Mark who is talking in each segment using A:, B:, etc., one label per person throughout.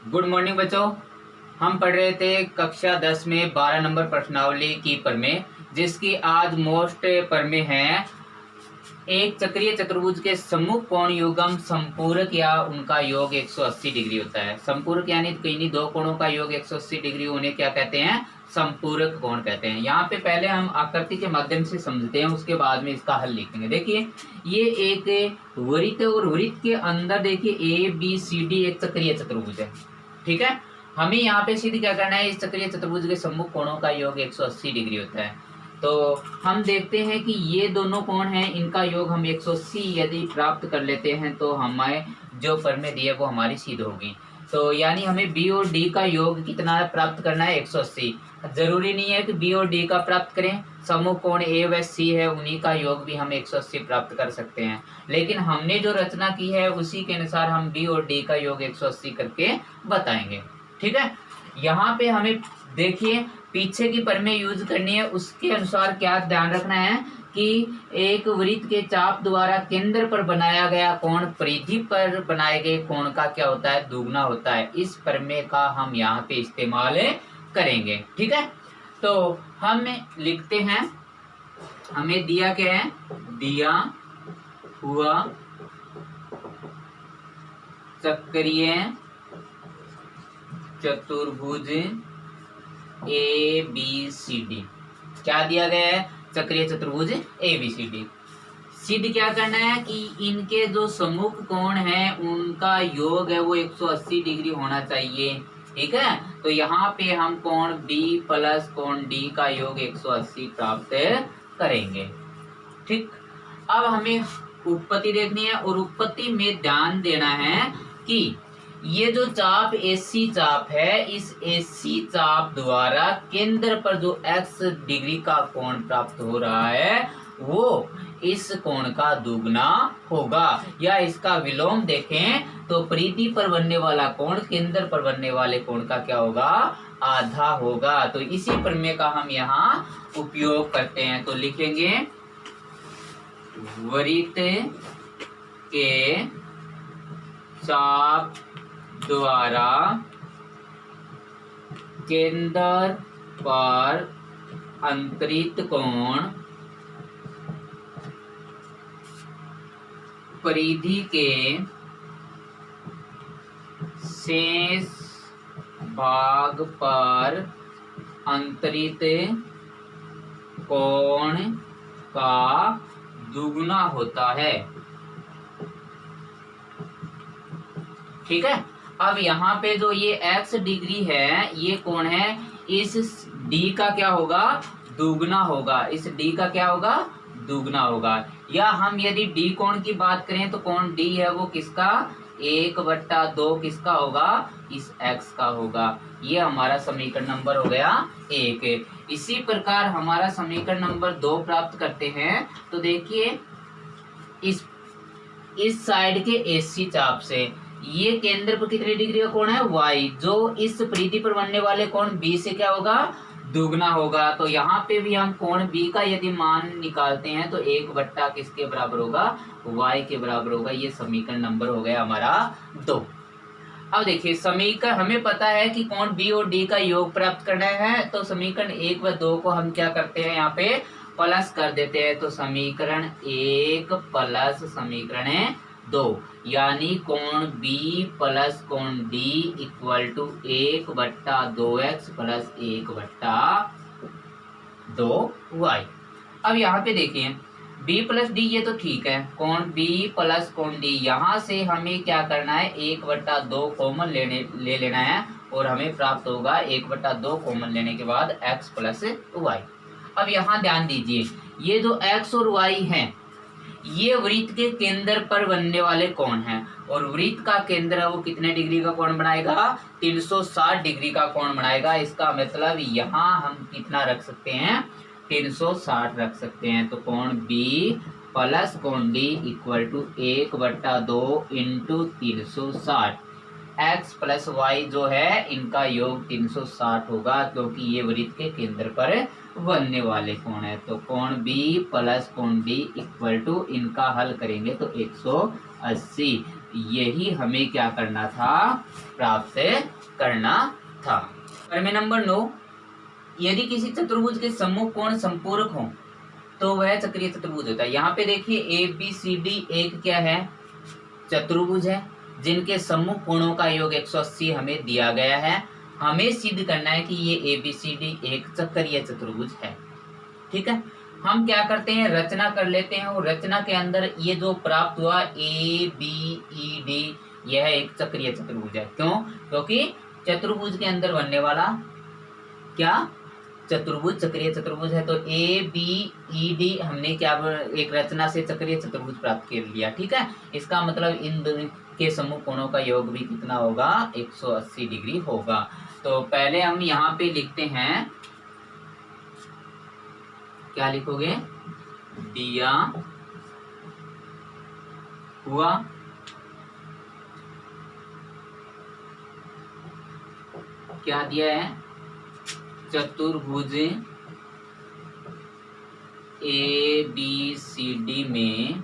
A: Good morning बच्चों। हम पढ़ रहे थे कक्षा 10 में 12 नंबर प्रश्नावली की प्रमेय, जिसकी आज मोस्ट प्रमेय है। एक चक्रीय चतुर्भुज के सम्मुख कोण युग्म संपूरक या उनका योग 180 डिग्री होता है। संपूरक यानी किन्हीं दो कोणों का योग 180 डिग्री उन्हें क्या कहते हैं? संपूरक कोण कहते हैं। यहाँ पे पहले हम आकृति के माध्यम से समझते हैं, उसके बाद में इसका हल लिखेंगे। देखिए, ये एक वृत्त और वृत्त के अंदर देखिए ABCD एक चक्रीय चतुर्भुज है। ठीक है, हमें यहाँ पे सिद्ध क्या करना है? इस चक्रीय चतुर्भुज के सम्मुख कोणों का योग 180 डिग्री होता है। तो हम देखते हैं कि ये दोनों कोण हैं, इनका योग हम 180 यदि प्राप्त कर लेते हैं तो हमें जो प्रमेय दी है वो हमारी सिद्ध होगी। तो यानी हमें बी और डी का योग कितना प्राप्त करना है? 180। जरूरी नहीं है कि बी और डी का प्राप्त करें, सम्मुख कोण ए व सी है उन्हीं का योग भी हम 180 प्राप्त कर सकते हैं। लेकिन हमने जो रचना की है उसी के अनुसार हम बी और डी का योग 180 करके बताएंगे। ठीक है, यहाँ पे हमें देखिए पीछे की प्रमेय यूज करनी है, उसके अनुसार क्या ध्यान रखना है कि एक वृत्त के चाप द्वारा केंद्र पर बनाया गया कोण परिधि पर बनाए गए कोण का क्या होता है? दुगना होता है। इस प्रमेय का हम यहाँ पे इस्तेमाल करेंगे। ठीक है, तो हम लिखते हैं, हमें दिया क्या है? दिया हुआ चक्रीय चतुर्भुज ABCD। क्या दिया गया है? चक्रीय चतुर्भुज ABCD। सिद्ध क्या करना है कि इनके जो सम्मुख कोण है उनका योग है वो 180 डिग्री होना चाहिए। ठीक है, तो यहाँ पे हम कोण B प्लस कोण D का योग 180 प्राप्त करेंगे। ठीक, अब हमें उत्पत्ति देखनी है और उत्पत्ति में ध्यान देना है कि ये जो चाप AC चाप है, इस AC चाप द्वारा केंद्र पर जो x डिग्री का कोण प्राप्त हो रहा है वो इस कोण का दुगना होगा। या इसका विलोम देखें तो परिधि पर बनने वाला कोण केंद्र पर बनने वाले कोण का क्या होगा? आधा होगा। तो इसी प्रमेय का हम यहाँ उपयोग करते हैं। तो लिखेंगे वृत्त के चाप द्वारा केंद्र पर अंतरित कोण परिधि के शेष भाग पर अंतरित कोण का दुगुना होता है। ठीक है, अब यहाँ पे जो ये x डिग्री है, ये कोण है, इस d का क्या होगा? दुगना होगा। इस d का क्या होगा? दुगना होगा। या हम यदि d कोण की बात करें तो कोण d है वो किसका? 1/2 किसका होगा? इस x का होगा। ये हमारा समीकरण नंबर हो गया 1। इसी प्रकार हमारा समीकरण नंबर 2 प्राप्त करते हैं। तो देखिए इस साइड के AC चाप से ये केंद्र पर कितने डिग्री का कोण है? y, जो इस परिधि पर बनने वाले कोण B से क्या होगा? दुगना होगा। तो यहाँ पे भी हम कोण B का यदि मान निकालते हैं तो 1/, किसके बराबर होगा? y के बराबर होगा। ये समीकरण नंबर हो गया हमारा 2। अब देखिए समीकरण, हमें पता है कि कोण B और D का योग प्राप्त करना है, तो समीकरण 1 व 2 को हम क्या करते हैं? यहाँ पे प्लस कर देते हैं। तो समीकरण 1 प्लस समीकरण 2 यानी कोण B प्लस कोण D equal to 1/2x plus 1/2y। अब यहाँ पे देखिए B प्लस D ये तो ठीक है, कोण B प्लस कोण D, यहाँ से हमें क्या करना है? 1/2 कॉमन ले लेना है और हमें प्राप्त होगा 1/2 कॉमन लेने के बाद x प्लस y। अब यहाँ ध्यान दीजिए, ये जो x और y हैं ये वृत्त के केंद्र पर बनने वाले कोण हैं, और वृत्त का केंद्र है वो कितने डिग्री का कोण बनाएगा? 360 डिग्री का कोण बनाएगा। इसका मतलब यहाँ हम कितना रख सकते हैं? 360 रख सकते हैं। तो कोण B प्लस कोण D equal to 1/2 into 360। x प्लस y जो है इनका योग 360 होगा, क्योंकि ये वृत्त के केंद्र पर बनने वाले कोण है। तो कोण B प्लस कोण D इक्वल टू, इनका हल करेंगे तो 180। यही हमें क्या करना था, प्राप्त करना था। प्रमेय नंबर 9, यदि किसी चतुर्भुज के सम्मुख कोण संपूरक हो तो वह चक्रीय चतुर्भुज होता है। यहाँ पे देखिए ए बी सी डी एक क्या है, चतुर्भुज है जिनके सम्मुख कोणों का योग 180 हमें दिया गया है। हमें सिद्ध करना है कि ये ए बी सी डी एक चक्रीय चतुर्भुज है। ठीक है, हम क्या करते हैं, रचना कर लेते हैं, और रचना के अंदर ये जो प्राप्त हुआ ए बी ई डी, यह एक चक्रीय चतुर्भुज है। क्यों? क्योंकि चतुर्भुज के अंदर बनने वाला क्या, चतुर्भुज चक्रीय चतुर्भुज है। तो ए बी ई डी हमने क्या, एक रचना से चक्रीय चतुर्भुज प्राप्त कर लिया। ठीक है, इसका मतलब इन दोनों के सम्मुख कोणों का योग भी कितना होगा, 180 डिग्री होगा। तो पहले हम यहाँ पे लिखते हैं, क्या लिखोगे, दिया हुआ क्या दिया है, चतुर्भुज ए बी सी डी में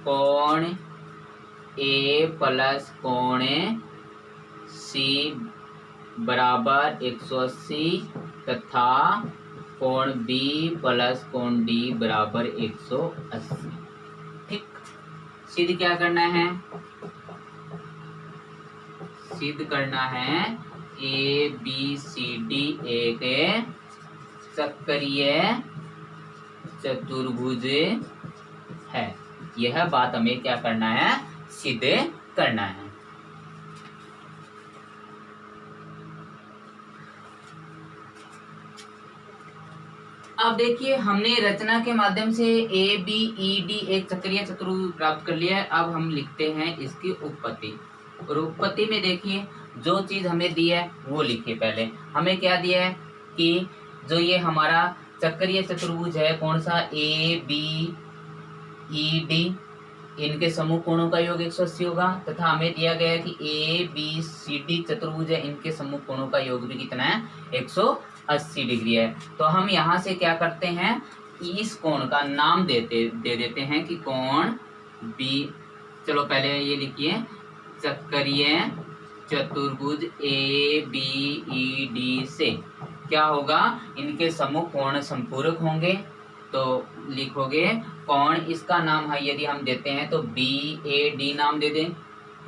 A: कोण ए प्लस कोण सी बराबर 180 तथा कोण बी प्लस कोण डी बराबर 180। ठीक, सिद्ध क्या करना है, सिद्ध करना है ए बी सी डी एक चक्रीय चतुर्भुज है। यह बात हमें क्या करना है, सिद्ध करना है। अब देखिए हमने रचना के माध्यम से ए बी ई डी एक चक्रीय चतुर्भुज प्राप्त कर लिया है। अब हम लिखते हैं इसकी उत्पत्ति, और उत्पत्ति में देखिए जो चीज हमें दी है वो लिखिए। पहले हमें क्या दिया है कि जो ये हमारा चक्रीय चतुर्भुज है, कौन सा, ए बी ई डी, इनके समूह कोणों का योग 180 होगा, तथा हमें दिया गया है कि ए बी सी डी चतुर्भुज है, इनके समूह कोणों का योग भी कितना है, 180 डिग्री है। तो हम यहाँ से क्या करते हैं, इस कोण का नाम दे देते हैं कि कोण बी, चलो पहले ये लिखिए, चक्रीय चतुर्भुज ए बी ई डी से क्या होगा, इनके समूह कोण संपूरक होंगे। तो लिखोगे कोण, इसका नाम है यदि हम देते हैं तो बी ए डी नाम दे दें।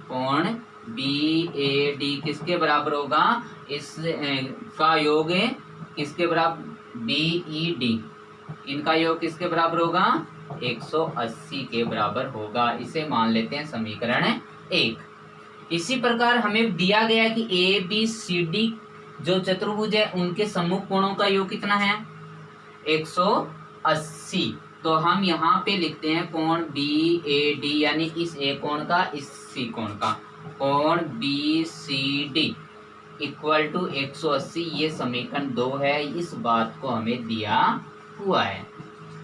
A: कोण बी ए डी किसके बराबर होगा, इस का योग किसके बराबर, बी ई डी, इनका योग किसके बराबर होगा, 180 के बराबर होगा। इसे मान लेते हैं समीकरण 1। इसी प्रकार हमें दिया गया कि ए बी सी डी जो चतुर्भुज है उनके सम्मुख कोणों का योग कितना है, 180। तो हम यहाँ पे लिखते हैं कोण बी ए डी, यानी इस ए कोण का इस सी कोण का, कोण B C D equal to 180। ये समीकरण 2 है। इस बात को हमें दिया हुआ है।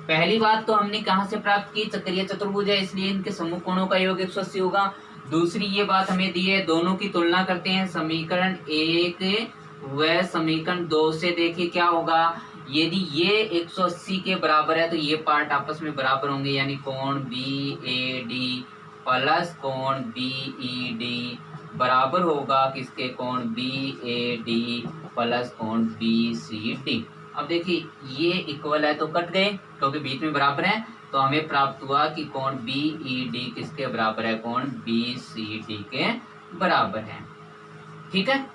A: पहली बात तो हमने कहाँ से प्राप्त की, चक्रीय चतुर्भुज है इसलिए इनके सम्मुख कोणों का योग 180 होगा। दूसरी ये बात हमें दी है, दोनों की तुलना करते हैं, समीकरण 1 व समीकरण 2 से। देखिए क्या होगा, यदि ये 180 के बराबर है तो ये पार्ट आपस में बराबर होंगे, यानी कोण बी ए डी प्लस कोण बी ई डी बराबर होगा किसके, कोण बी ए डी प्लस कोण बी सी डी। अब देखिए ये इक्वल है तो कट गए क्योंकि बीच में बराबर है। तो हमें प्राप्त हुआ कि कोण बी ई डी किसके बराबर है, कोण बी सी डी के बराबर है। ठीक है,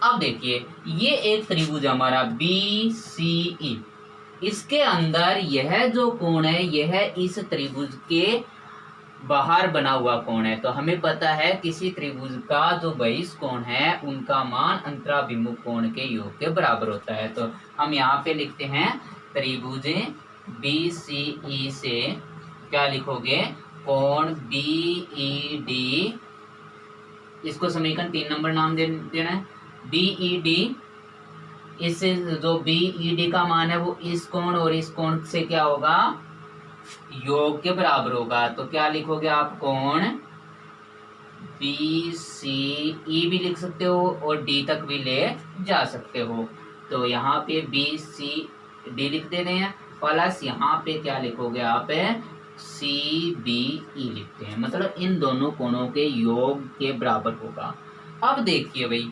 A: अब देखिए ये एक त्रिभुज हमारा बी सी ई, इसके अंदर यह जो कोण है यह इस त्रिभुज के बाहर बना हुआ कोण है। तो हमें पता है किसी त्रिभुज का जो बहिष कोण है उनका मान अंतराभिमुख कोण के योग के बराबर होता है। तो हम यहाँ पे लिखते हैं त्रिभुज बी सी ई से क्या लिखोगे, कोण बी ई डी, इसको समीकरण 3 नंबर नाम देना है। बी ई डी, इस जो बी ई डी का मान है वो इस कोण और इस कोण से क्या होगा, योग के बराबर होगा। तो क्या लिखोगे आप, कोण बी सी ई भी लिख सकते हो और डी तक भी ले जा सकते हो। तो यहाँ पे बी सी डी लिख दे रहे हैं, प्लस यहाँ पे क्या लिखोगे आप, सी बी ई लिखते हैं, मतलब इन दोनों कोणों के योग के बराबर होगा। अब देखिए भाई,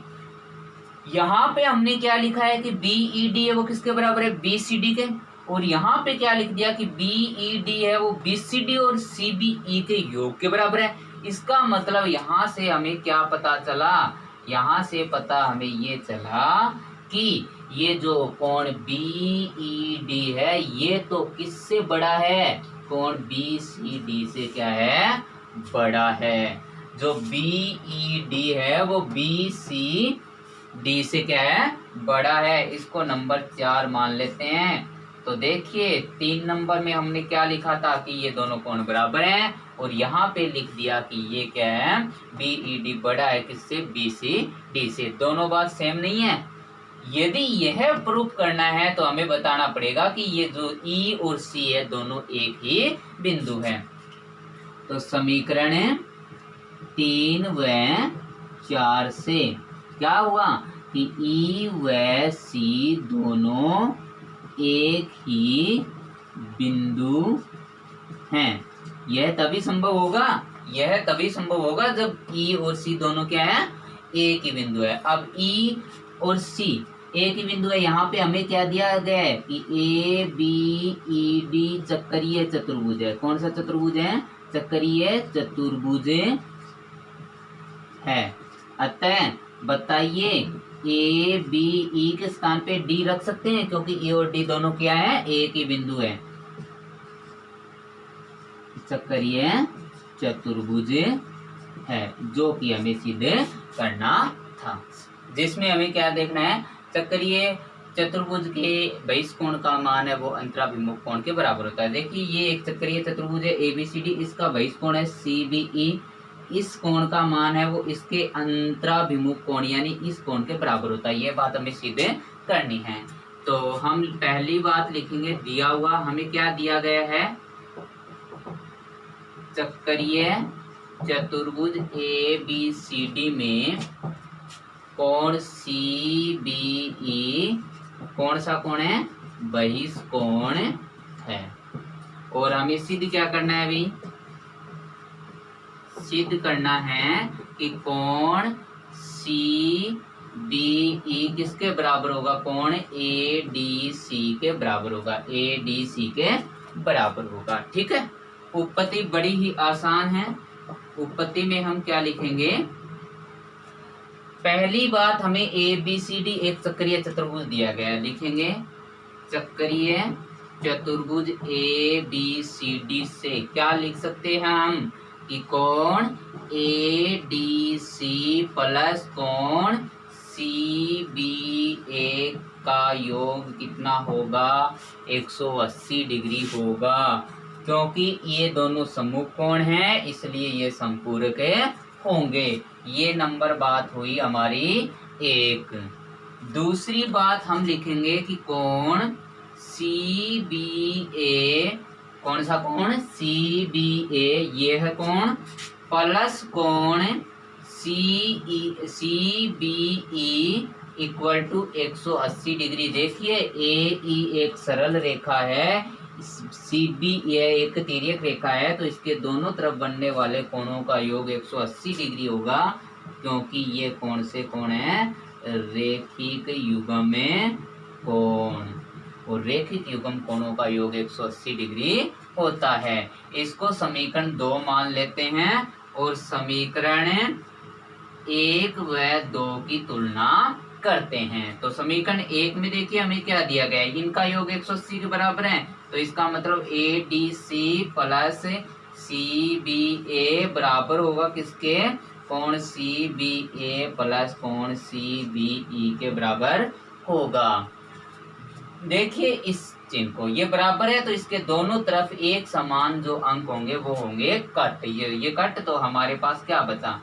A: यहाँ पे हमने क्या लिखा है कि BED है वो किसके बराबर है, BCD के, और यहाँ पे क्या लिख दिया कि BED है वो BCD और CBE के योग के बराबर है। इसका मतलब यहाँ से हमें क्या पता चला, यहाँ से पता हमें ये चला कि ये जो कोण BED है ये तो किससे बड़ा है, कोण BCD से क्या है, बड़ा है। जो BED है वो BCD से क्या है, बड़ा है। इसको नंबर 4 मान लेते हैं। तो देखिए 3 नंबर में हमने क्या लिखा था कि ये दोनों कोण बराबर हैं, और यहाँ पे लिख दिया कि ये क्या है, BED बड़ा है किससे, BCD से। दोनों बात सेम नहीं है। यदि यह प्रूफ करना है तो हमें बताना पड़ेगा कि ये जो E और C है दोनों एक ही बिंदु है। तो समीकरण 3 व 4 से क्या हुआ कि E व C दोनों एक ही बिंदु हैं। यह तभी संभव होगा जब E और C दोनों क्या है, एक ही बिंदु है। अब E और C एक ही बिंदु है, यहाँ पे हमें क्या दिया गया है कि ABED चक्रीय चतुर्भुज है। कौन सा चतुर्भुज है, चक्रीय चतुर्भुज है। अतः बताइए ABE के स्थान पे D रख सकते हैं, क्योंकि A और D दोनों क्या है, एक ही बिंदु है। चक्रीय चतुर्भुज है, जो कि हमें सिद्ध करना था, जिसमें हमें क्या देखना है, चक्रीय चतुर्भुज के बहिष्कोण का मान है वो अंतराभिमुख कोण के बराबर होता है। देखिए ये एक चक्रीय चतुर्भुज है ABCD, इसका बहिष्कोण है CBE, इस कोण का मान है वो इसके अंतराभिमुख कोण यानी इस कोण के बराबर होता है। ये बात हमें सिद्ध करनी है। तो हम पहली बात लिखेंगे, दिया हुआ हमें क्या दिया गया है, चक्रीय चतुर्भुज ABCD में कोण CBE कौन सा कोण है, बहिष्कोण है। और हमें सिद्ध क्या करना है भाई, सिद्ध करना है कि कोण CBE किसके बराबर होगा, कोण ADC के बराबर होगा, ADC के बराबर होगा। ठीक है, उत्पत्ति बड़ी ही आसान है। उत्पत्ति में हम क्या लिखेंगे, पहली बात हमें ABCD एक चक्रीय चतुर्भुज दिया गया है, लिखेंगे चक्रीय चतुर्भुज ABCD से क्या लिख सकते हैं हम कि कोण ADC प्लस कोण CBA का योग कितना होगा, 180 डिग्री होगा। क्योंकि ये दोनों सम्मुख कोण हैं इसलिए ये संपूरक होंगे। ये नंबर बात हुई हमारी एक। दूसरी बात हम लिखेंगे कि कोण CBA, कौन सा कोण, CBA ये है कोण प्लस कोण CBE इक्वल टू 180 डिग्री। देखिए AE एक सरल रेखा है, CBE एक तिर्यक रेखा है, तो इसके दोनों तरफ बनने वाले कोणों का योग 180 डिग्री होगा, क्योंकि ये कोण से कोण है रेखिक युग्म कोण, और रेखिक युग्म कोणों का योग 180 डिग्री होता है। इसको समीकरण 2 मान लेते हैं और समीकरण 1 व 2 की तुलना करते हैं। तो समीकरण 1 में देखिए हमें क्या दिया गया है, इनका योग 180 के बराबर है, तो इसका मतलब ADC प्लस CBA बराबर होगा किसके, कोण CBA प्लस कोण CBE के बराबर होगा। देखिए इस चिन्ह को, ये बराबर है तो इसके दोनों तरफ एक समान जो अंक होंगे वो होंगे कट। ये कट, तो हमारे पास क्या बचा,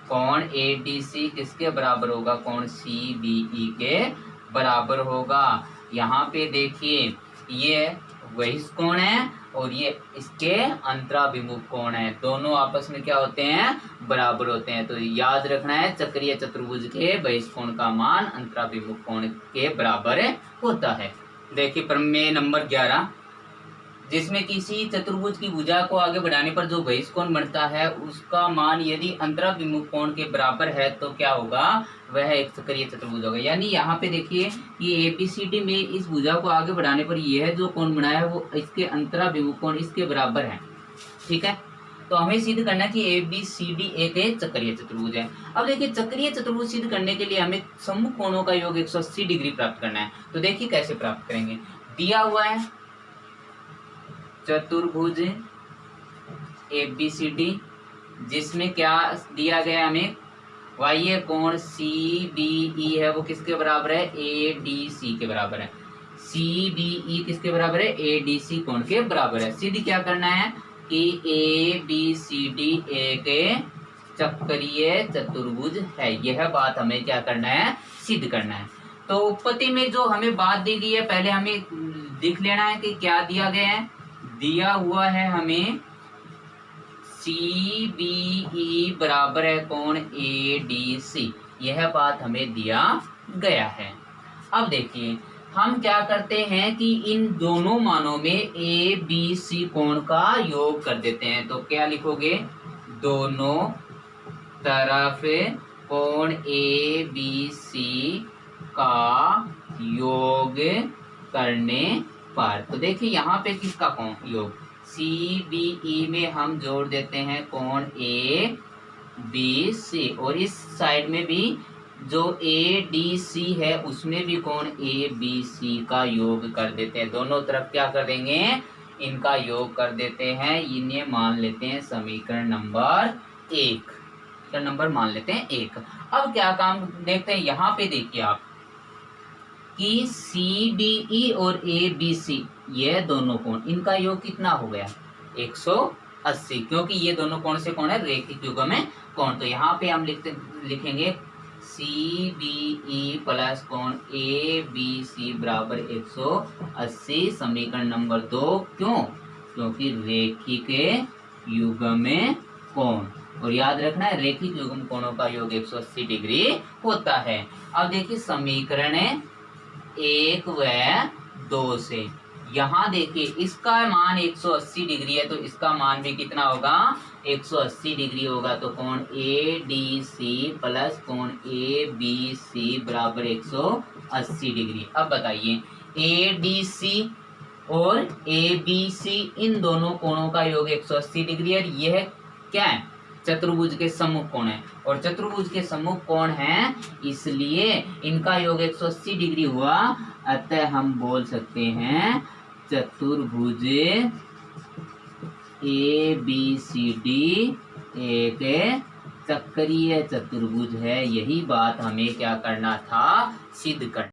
A: कोण ADC किसके बराबर होगा, कोण CBE के बराबर होगा। यहाँ पे देखिए ये बहिष्कोण है और ये इसके अंतराभिमुख कोण है, दोनों आपस में क्या होते हैं, बराबर होते हैं। तो याद रखना है चक्रीय चतुर्भुज के बहिष्कोण का मान अंतराभिमुख कोण के बराबर होता है। देखिए प्रमेय नंबर 11, जिसमें किसी चतुर्भुज की भुजा को आगे बढ़ाने पर जो बहिष्कोण बनता है उसका मान यदि अंतराभिमुख कोण के बराबर है तो क्या होगा, वह एक चक्रीय चतुर्भुज होगा। यानी यहाँ पे देखिए ये एबीसीडी में इस भुजा को आगे बढ़ाने पर यह जो कोण बना है वो इसके अंतराभिमुख कोण इसके बराबर है। ठीक है, तो हमें सिद्ध करना है कि एबीसीडी एक चक्रीय चतुर्भुज है। अब देखिए चक्रीय चतुर्भुज सिद्ध करने के लिए हमें सम्मुख कोणों का योग 180 डिग्री प्राप्त करना है। तो देखिए कैसे प्राप्त करेंगे। दिया हुआ है चतुर्भुज एबीसीडी जिसमें क्या दिया गया हमें, बाह्य कोण CBE है वो किसके बराबर है, ADC के बराबर है। CBE किसके बराबर है, ADC कोण के बराबर है। सिद्ध क्या करना है कि ABCD एक चक्रीय चतुर्भुज है। यह बात हमें क्या करना है, सिद्ध करना है। तो उत्पत्ति में जो हमें बात दी गई है पहले हमें लिख लेना है कि क्या दिया गया है। दिया हुआ है हमें CBE बराबर है कोण ADC, यह बात हमें दिया गया है। अब देखिए हम क्या करते हैं कि इन दोनों मानों में ABC कोण का योग कर देते हैं। तो क्या लिखोगे, दोनों तरफ कोण ABC का योग करने पर, तो देखिए यहाँ पे किसका कोण योग, CBE में हम जोड़ देते हैं कोण ABC और इस साइड में भी जो ADC है उसमें भी कोण ABC का योग कर देते हैं। दोनों तरफ क्या कर देंगे, इनका योग कर देते हैं। इन्हें मान लेते हैं समीकरण नंबर 1, समीकरण नंबर मान लेते हैं 1। अब क्या काम देखते हैं, यहाँ पे देखिए आप कि CBE और ABC ये दोनों कोण इनका योग कितना हो गया, 180, क्योंकि ये दोनों कोण से कोण है रैखिक युग्म में कोण। तो यहाँ पे हम लिखेंगे CBE प्लस कोण ABC बराबर 180, समीकरण नंबर 2। क्यों, क्योंकि रैखिक युग्म में कोण, और याद रखना है रैखिक युग्म कोणों का योग 180 डिग्री होता है। अब देखिए समीकरण 1 व 2 से यहाँ देखिए इसका मान 180 डिग्री है तो इसका मान भी कितना होगा, 180 डिग्री होगा। तो कोण ADC प्लस कोण ABC बराबर 180 डिग्री। अब बताइए ADC और ABC इन दोनों कोणों का योग 180 डिग्री है। यह क्या है, चतुर्भुज के सम्मुख कोण है, और चतुर्भुज के सम्मुख कोण है इसलिए इनका योग 180 डिग्री हुआ। अतः हम बोल सकते हैं चतुर्भुज ABCD एक चक्रीय चतुर्भुज है। यही बात हमें क्या करना था, सिद्ध करना।